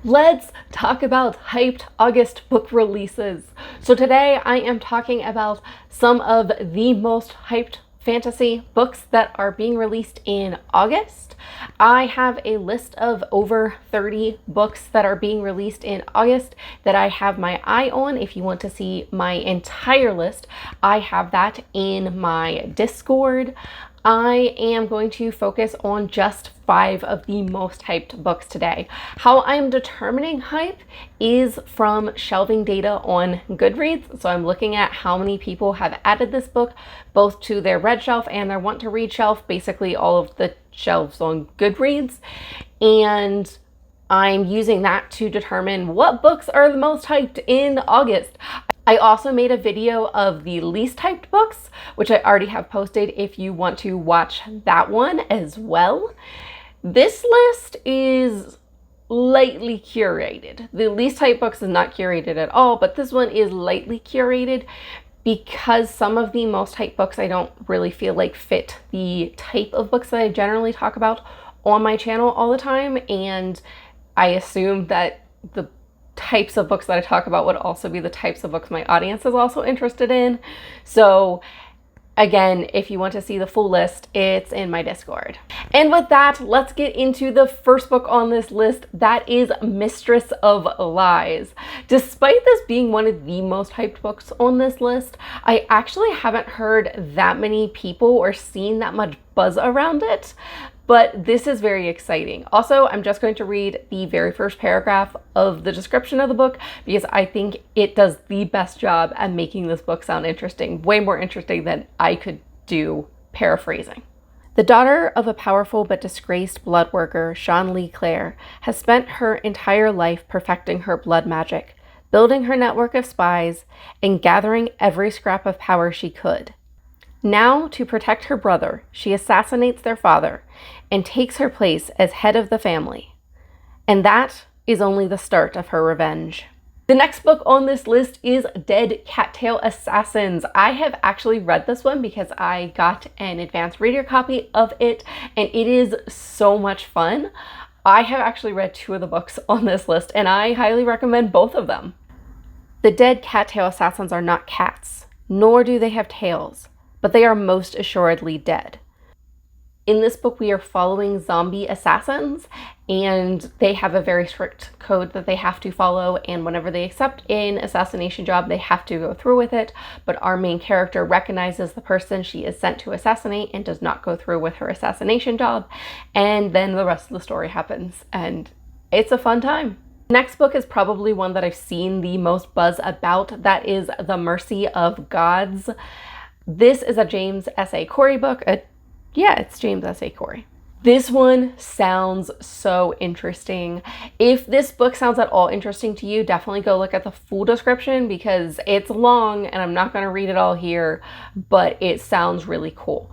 Let's talk about hyped August book releases. So today I am talking about some of the most hyped fantasy books that are being released in August. I have a list of over 30 books that are being released in August that I have my eye on. If you want to see my entire list, I have that in my Discord. I am going to focus on just 5 of the most hyped books today. How I'm determining hype is from shelving data on Goodreads. So I'm looking at how many people have added this book both to their read shelf and their want to read shelf, basically all of the shelves on Goodreads. And I'm using that to determine what books are the most hyped in August. I also made a video of the least hyped books, which I already have posted if you want to watch that one as well. This list is lightly curated. The least hyped books is not curated at all, but this one is lightly curated because some of the most hyped books I don't really feel like fit the type of books that I generally talk about on my channel all the time, and I assume that the types of books that I talk about would also be the types of books my audience is also interested in. So again, if you want to see the full list, it's in my Discord. And with that, let's get into the first book on this list. That is Mistress of Lies. Despite this being one of the most hyped books on this list, I actually haven't heard that many people or seen that much buzz around it. But this is very exciting. Also, I'm just going to read the very first paragraph of the description of the book because I think it does the best job at making this book sound interesting, way more interesting than I could do paraphrasing. The daughter of a powerful but disgraced blood worker, Sean Lee Clare, has spent her entire life perfecting her blood magic, building her network of spies, and gathering every scrap of power she could. Now, to protect her brother, she assassinates their father and takes her place as head of the family. And that is only the start of her revenge. The next book on this list is Dead Cattail Assassins. I have actually read this one because I got an advanced reader copy of it, and it is so much fun. I have actually read 2 of the books on this list, and I highly recommend both of them. The Dead Cattail Assassins are not cats, nor do they have tails, but they are most assuredly dead. In this book, we are following zombie assassins, and they have a very strict code that they have to follow, and whenever they accept an assassination job, they have to go through with it. But our main character recognizes the person she is sent to assassinate and does not go through with her assassination job, and then the rest of the story happens, and it's a fun time. Next book is probably one that I've seen the most buzz about. That is The Mercy of Gods. This is a James S.A. Corey book. It's James S.A. Corey. This one sounds so interesting. If this book sounds at all interesting to you, definitely go look at the full description because it's long and I'm not going to read it all here, but it sounds really cool.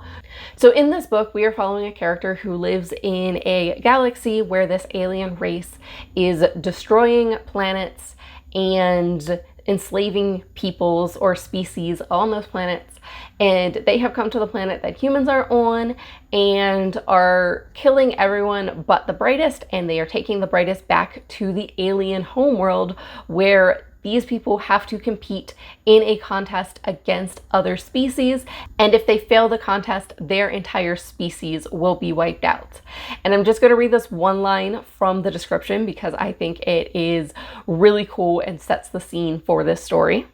So in this book, we are following a character who lives in a galaxy where this alien race is destroying planets and enslaving peoples or species on those planets, and they have come to the planet that humans are on and are killing everyone but the brightest, and they are taking the brightest back to the alien homeworld where these people have to compete in a contest against other species, and if they fail the contest, their entire species will be wiped out. And I'm just going to read this one line from the description because I think it is really cool and sets the scene for this story.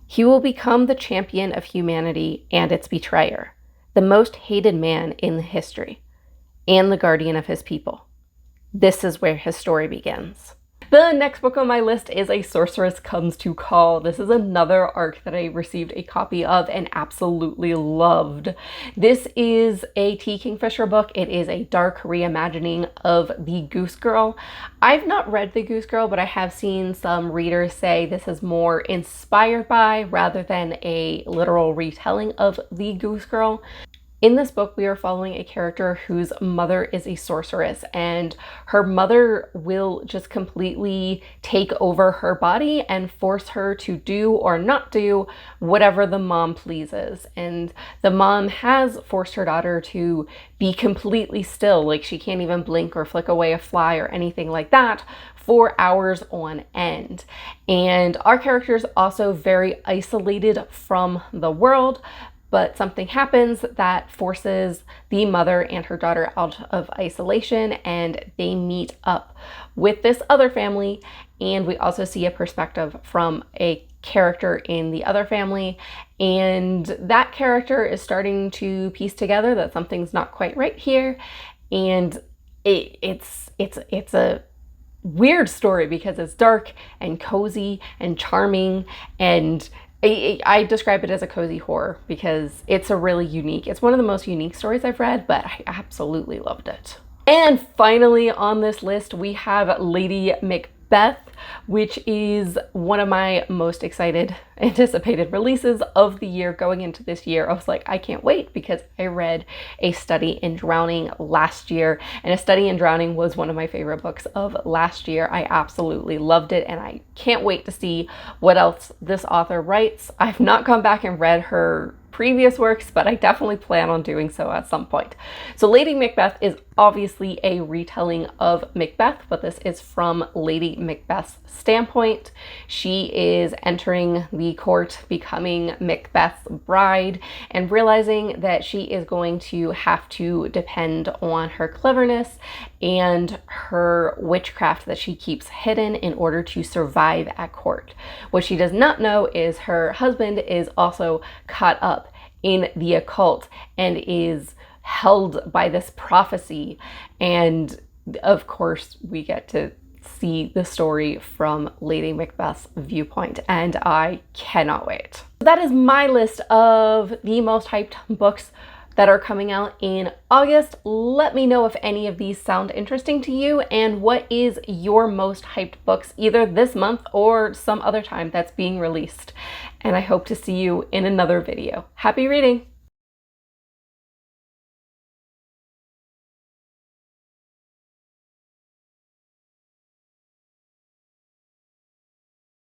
He will become the champion of humanity and its betrayer, the most hated man in history, and the guardian of his people. This is where his story begins. The next book on my list is A Sorceress Comes to Call. This is another arc that I received a copy of and absolutely loved. This is a T. Kingfisher book. It is a dark reimagining of The Goose Girl. I've not read The Goose Girl, but I have seen some readers say this is more inspired by rather than a literal retelling of The Goose Girl. In this book, we are following a character whose mother is a sorceress, and her mother will just completely take over her body and force her to do or not do whatever the mom pleases. And the mom has forced her daughter to be completely still, like she can't even blink or flick away a fly or anything like that for hours on end. And our character is also very isolated from the world, but something happens that forces the mother and her daughter out of isolation, and they meet up with this other family. And we also see a perspective from a character in the other family, and that character is starting to piece together that something's not quite right here. And it's a weird story because it's dark and cozy and charming, and I describe it as a cozy horror because it's it's one of the most unique stories I've read, but I absolutely loved it. And finally on this list, we have Lady Macbeth, which is one of my most anticipated releases of the year going into this year. I was like, I can't wait, because I read A Study in Drowning last year, and A Study in Drowning was one of my favorite books of last year. I absolutely loved it, and I can't wait to see what else this author writes. I've not gone back and read her previous works, but I definitely plan on doing so at some point. So Lady Macbeth is obviously a retelling of Macbeth, but this is from Lady Macbeth's standpoint. She is entering the court, becoming Macbeth's bride, and realizing that she is going to have to depend on her cleverness and her witchcraft that she keeps hidden in order to survive at court. What she does not know is her husband is also caught up in the occult and is held by this prophecy. And of course, we get to see the story from Lady Macbeth's viewpoint, and I cannot wait. That is my list of the most hyped books that are coming out in August. Let me know if any of these sound interesting to you, and what is your most hyped books either this month or some other time that's being released. And I hope to see you in another video. Happy reading!